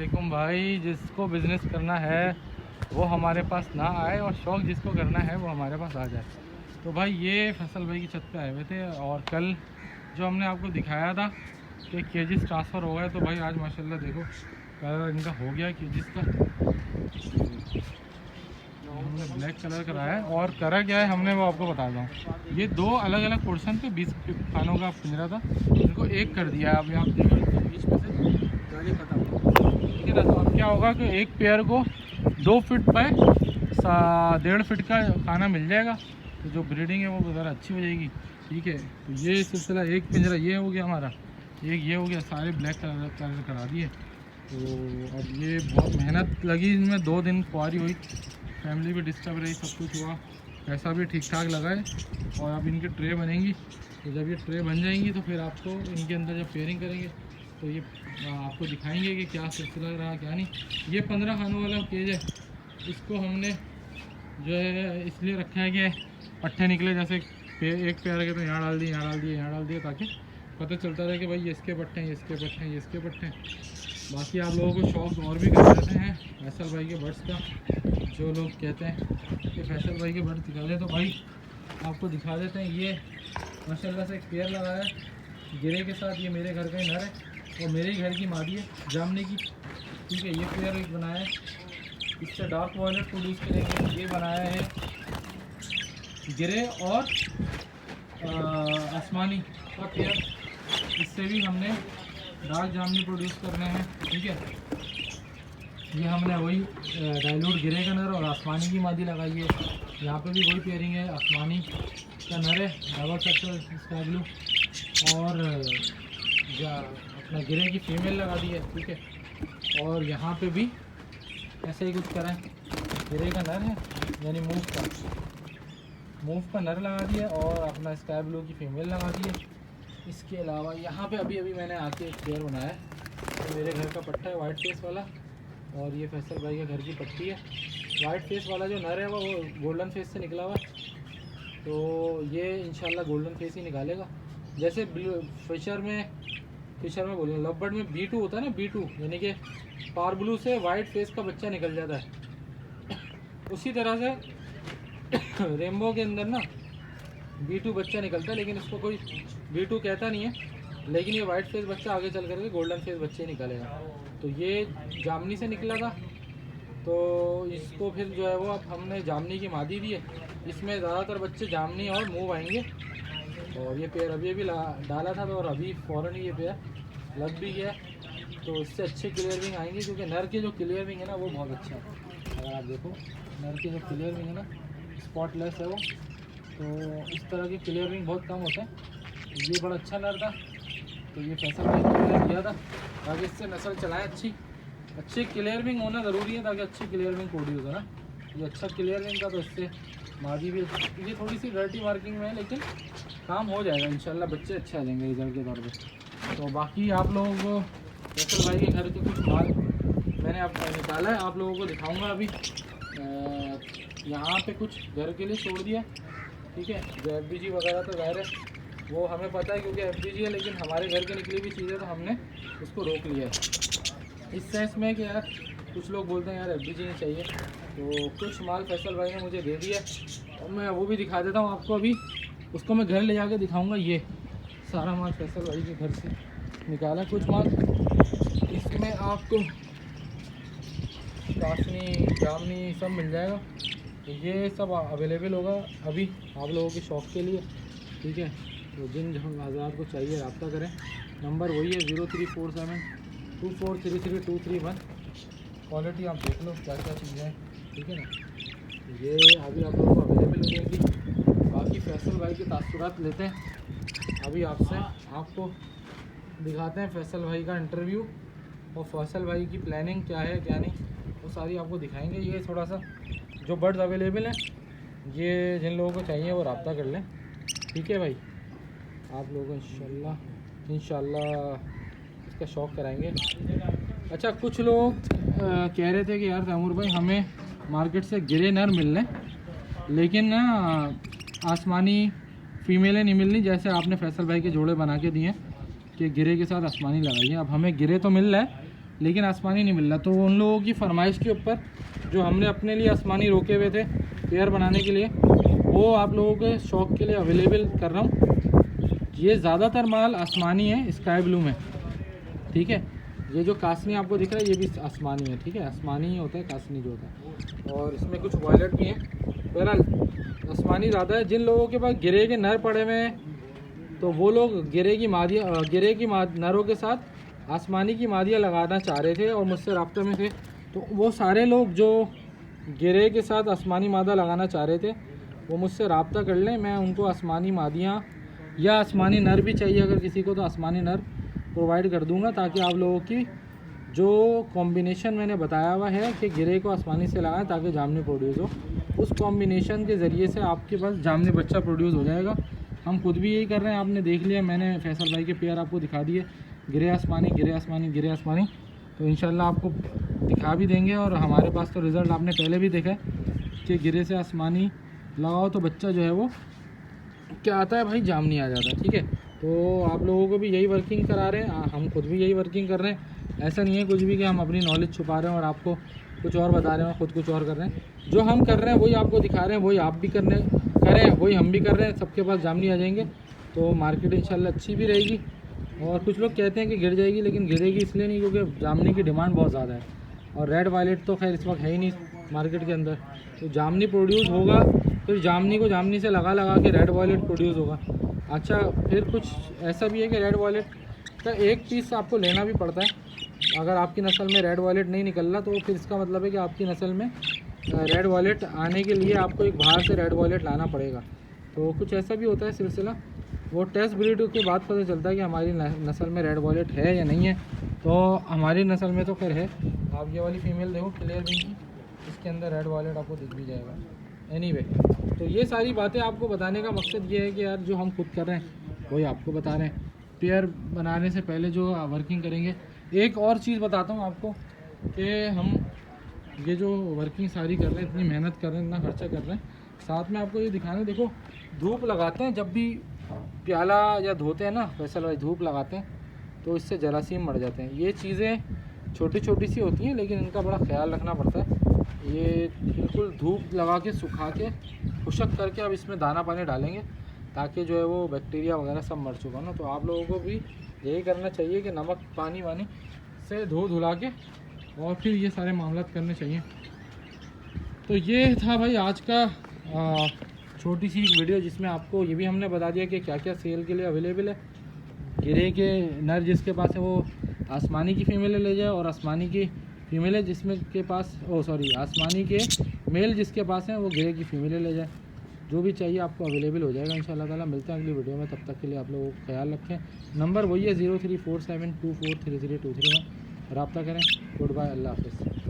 वालेकुम भाई। जिसको बिज़नेस करना है वो हमारे पास ना आए और शौक़ जिसको करना है वो हमारे पास आ जाए। तो भाई ये फैसल भाई की छत पे आए हुए थे और कल जो हमने आपको दिखाया था कि केजीस ट्रांसफ़र हो गए, तो भाई आज माशाल्लाह देखो कलर इनका हो गया केजीस का। हमने ब्लैक कलर कराया है और करा क्या है हमने वो आपको बता दूँ। ये दो अलग अलग पोर्शन पे 20 खानों का पिंजरा था, इनको एक कर दिया है। अभी आप देखो बीच में से गाड़ी खत्म, ठीक है ना। तो अब क्या होगा कि एक पेयर को 2 फीट बाय 1.5 फीट का खाना मिल जाएगा, तो जो ब्रीडिंग है वो ज़रा अच्छी हो जाएगी, ठीक है। तो ये सिलसिला एक पिंजरा ये हो गया हमारा, एक ये हो गया, सारे ब्लैक कलर करा दिए। तो अब ये बहुत मेहनत लगी इनमें, 2 दिन कुआरी हुई, फैमिली भी डिस्टर्ब रही, सब कुछ हुआ, पैसा भी ठीक ठाक लगा है। और अब इनकी ट्रे बनेंगी, तो जब ये ट्रे बन जाएंगी तो फिर आपको इनके अंदर जब पेयरिंग करेंगे तो ये आपको दिखाएंगे कि क्या सिलसिला रहा क्या नहीं। ये 15 खानों वाला केज है, इसको हमने जो है इसलिए रखा है कि पट्टे निकले, जैसे एक पेयर के तो यहाँ डाल दिए, यहाँ डाल दिए, यहाँ डाल दिए, ताकि पता चलता रहे कि भाई ये इसके पट्टे हैं, ये इसके पट्टे हैं, ये इसके पट्टे हैं। बाकी आप लोगों को शौक़ और भी कर देते हैं फैसल भाई के बर्ड्स का। जो लोग कहते हैं कि फैसल भाई के बर्ड दिखा दे, तो भाई आपको दिखा देते हैं। ये माशाल्लाह से एक पेयर लगाया है गिरे के साथ, ये मेरे घर का ही नर है और मेरे ही घर की मादी है जामने की, ठीक है। ये पेयर एक बनाया है, इससे डार्क वॉयलेट प्रोड्यूस करेंगे। ये बनाया है गिरे और आसमानी का पेयर, इससे भी हमने डार्क जामनी प्रोड्यूस करने हैं, ठीक है। ये हमने वही डाइल्यूट गिरे का नर और आसमानी की मादी लगाई है। यहाँ पे भी वही पेयरिंग है, आसमानी का नर है डबल सेक्टर स्काई ब्लू, और अपना गिरे की फीमेल लगा दी है, ठीक है। और यहाँ पे भी ऐसे ही कुछ करें, गिरे का नर है यानी मूव का नर लगा दिया और अपना स्काई ब्लू की फीमेल लगा दी है। इसके अलावा यहाँ पे अभी मैंने आके एक पेयर बनाया है, तो मेरे घर का पट्टा है वाइट फेस वाला, और ये फैसल भाई के घर की पट्टी है। वाइट फेस वाला जो नर है वो गोल्डन फेस से निकला हुआ है, तो ये इंशाल्लाह गोल्डन फेस ही निकालेगा। जैसे फिशर में बोल लव बर्ड में B2 होता है ना, B2 यानी कि पार ब्लू से वाइट फेस का बच्चा निकल जाता है, उसी तरह से रेनबो के अंदर ना B2 बच्चा निकलता है, लेकिन इसको कोई B2 कहता नहीं है, लेकिन ये वाइट फेस बच्चा आगे चल करके गोल्डन फेस बच्चे ही निकलेगा। तो ये जामनी से निकला था, तो इसको फिर जो है वो अब हमने जामनी की मादी दी है। इसमें ज़्यादातर बच्चे जामनी और मूव आएंगे, और ये पेयर अभी डाला था, तो और अभी फ़ौरन ही ये पेयर लग भी गया, तो इससे अच्छे क्लियर विंग आएंगे, क्योंकि नर के जो क्लियर विंग है ना वो बहुत अच्छा है। अगर आप देखो नर के जो क्लियर विंग है ना स्पॉटलेस है वो, तो इस तरह के क्लियर विंग बहुत कम होते हैं। ये बड़ा अच्छा नर था, तो ये फैसल भाई ने दिया था ताकि इससे नस्ल चलाएं। अच्छी क्लियर विंग होना ज़रूरी है ताकि अच्छी क्लियर विंग प्रोड्यूस हो ना। ये अच्छा क्लियर विंग का, तो इससे मादी भी, ये थोड़ी सी डर्टी मार्किंग में है, लेकिन काम हो जाएगा इंशाल्लाह, बच्चे अच्छे आ जाएंगे रिजल्ट के तौर पे। तो बाकी आप लोगों को फैसल भाई के घर के कुछ माल मैंने आप निकाला है, आप लोगों को दिखाऊँगा। अभी यहाँ पे कुछ घर के लिए छोड़ दिया, ठीक है। जो FBG वगैरह तो ज़ाहिर है वो हमें पता है क्योंकि FBG है, लेकिन हमारे घर के निकली हुई चीज़ें तो हमने उसको रोक लिया है, इस सेंस में कि यार कुछ लोग बोलते हैं यार FBG नहीं चाहिए, तो कुछ माल फैसल भाई ने मुझे दे दिया, और मैं वो भी दिखा देता हूँ आपको। अभी उसको मैं घर ले जाके दिखाऊँगा। ये सारा माल फैसल भाई के घर से निकाला कुछ माल, इसमें आपको कासनी जामनी सब मिल जाएगा, तो ये सब अवेलेबल होगा अभी आप लोगों के शौक़ के लिए, ठीक है। तो जिन हज़ार को चाहिए रब्ता करें, नंबर वही है 03472433 231। क्वालिटी आप देख लो क्या क्या चीज़ें हैं, ठीक है ना। ये अभी आप लोगों को अवेलेबल हो जाएगी। बाकी फैसल भाई के तासुरात लेते हैं अभी आपसे, आपको दिखाते हैं फैसल भाई का इंटरव्यू, और फैसल भाई की प्लानिंग क्या है क्या नहीं वो सारी आपको दिखाएंगे। ये थोड़ा सा जो बर्ड्स अवेलेबल हैं, ये जिन लोगों को चाहिए वो रब्ता कर लें, ठीक है भाई। आप लोग इंशाल्लाह इसका शौक़ कराएंगे। अच्छा, कुछ लोग कह रहे थे कि यार तैमूर भाई हमें मार्केट से गिरे नर मिल रहे, लेकिन ना आसमानी फीमेलें नहीं मिल रही, जैसे आपने फैसल भाई के जोड़े बना के दिए कि गिरे के साथ आसमानी लगाइए। अब हमें गिरे तो मिल रहा है, लेकिन आसमानी नहीं मिल रहा। तो उन लोगों की फरमाइश के ऊपर जो हमने अपने लिए आसमानी रोके हुए थे पेयर बनाने के लिए, वो आप लोगों के शौक़ के लिए अवेलेबल कर रहा हूँ। ये ज़्यादातर माल आसमानी है, स्काई ब्लू में, ठीक है। ये जो कासनी आपको दिख रहा है ये भी आसमानी है, ठीक है। आसमानी ही होता है कासनी जो होता है, और इसमें कुछ वॉयलेट भी हैं। बहरहाल आसमानी ज़्यादा है। जिन लोगों के पास गिरे के नर पड़े हुए हैं तो वो लोग गिरे की नरों के साथ आसमानी की मादियाँ लगाना चाह रहे थे और मुझसे रब्ते में थे। तो वो सारे लोग जो गिरे के साथ आसमानी मादा लगाना चाह रहे थे वो मुझसे रब्ता कर लें। मैं उनको आसमानी मादियाँ या आसमानी नर भी चाहिए अगर किसी को, तो आसमानी नर प्रोवाइड कर दूंगा, ताकि आप लोगों की जो कॉम्बिनेशन मैंने बताया हुआ है कि गिरे को आसमानी से लगाएं ताकि जामनी प्रोड्यूस हो, उस कॉम्बिनेशन के ज़रिए से आपके पास जामनी बच्चा प्रोड्यूस हो जाएगा। हम खुद भी यही कर रहे हैं, आपने देख लिया, मैंने फैसल भाई के पेयर आपको दिखा दिए, गिरे आसमानी गिरे आसमानी गिरे आसमानी। तो इंशाल्लाह आपको दिखा भी देंगे। और हमारे पास तो रिज़ल्ट आपने पहले भी देखा है कि गिरे से आसमानी लगाओ तो बच्चा जो है वो क्या आता है भाई, जामनी आ जाता है, ठीक है। तो आप लोगों को भी यही वर्किंग करा रहे हैं, हम खुद भी यही वर्किंग कर रहे हैं। ऐसा नहीं है कुछ भी कि हम अपनी नॉलेज छुपा रहे हैं और आपको कुछ और बता रहे हैं, खुद कुछ और कर रहे हैं। जो हम कर रहे हैं वही आपको दिखा रहे हैं, वही आप भी करें, वही हम भी कर रहे हैं। सबके पास जामनी आ जाएंगे तो मार्केट इंशाल्लाह अच्छी भी रहेगी। और कुछ लोग कहते हैं कि गिर जाएगी, लेकिन गिरेगी इसलिए नहीं क्योंकि जामनी की डिमांड बहुत ज़्यादा है, और रेड वायलेट तो खैर इस वक्त है ही नहीं मार्केट के अंदर। तो जामनी प्रोड्यूस होगा, फिर जामनी को जामनी से लगा के रेड वायलेट प्रोड्यूस होगा। अच्छा, फिर कुछ ऐसा भी है कि रेड वॉलेट का एक पीस आपको लेना भी पड़ता है। अगर आपकी नस्ल में रेड वॉलेट नहीं निकल रहा तो फिर इसका मतलब है कि आपकी नस्ल में रेड वॉलेट आने के लिए आपको एक बाहर से रेड वॉलेट लाना पड़ेगा। तो कुछ ऐसा भी होता है सिलसिला, वो टेस्ट ब्रीड के बाद पता चलता है कि हमारी नस्ल में रेड वॉलेट है या नहीं है। तो हमारी नस्ल में तो खैर है। आप ये वाली फ़ीमेल देखो क्लियर भी, इसके अंदर रेड वॉलेट आपको दिख भी जाएगा। एनीवे, तो ये सारी बातें आपको बताने का मकसद ये है कि यार जो हम खुद कर रहे हैं वही आपको बता रहे हैं। पेयर बनाने से पहले जो वर्किंग करेंगे, एक और चीज़ बताता हूँ आपको कि हम ये जो वर्किंग सारी कर रहे हैं, इतनी मेहनत कर रहे हैं, इतना खर्चा कर रहे हैं, साथ में आपको ये दिखाना, देखो धूप लगाते हैं जब भी प्याला या धोते हैं ना, फैसल भाई धूप लगाते हैं तो इससे जरासीम मर जाते हैं। ये चीज़ें छोटी छोटी सी होती हैं लेकिन इनका बड़ा ख्याल रखना पड़ता है। ये बिल्कुल धूप लगा के सुखा के खुशक करके अब इसमें दाना पानी डालेंगे ताकि जो है वो बैक्टीरिया वगैरह सब मर चुका ना। तो आप लोगों को भी यही करना चाहिए कि नमक पानी वानी से धुला के और फिर ये सारे मामला करने चाहिए। तो ये था भाई आज का छोटी सी वीडियो, जिसमें आपको ये भी हमने बता दिया कि क्या क्या सेल के लिए अवेलेबल है। गिरे के नर जिसके पास है वो आसमानी की फ़ीमेलें ले जाए, और आसमानी की फ़ीमेलें जिसमें के पास आसमानी के मेल जिसके पास हैं वो गिरे की फ़ीमेलें ले जाए। जो भी चाहिए आपको अवेलेबल हो जाएगा इंशाल्लाह ताला। मिलते हैं अगली वीडियो में, तब तक के लिए आप लोगों को ख्याल रखें। नंबर वही है 0347243023 में रब्ता करें। गुड बाय, अल्लाह हाफ़िज़।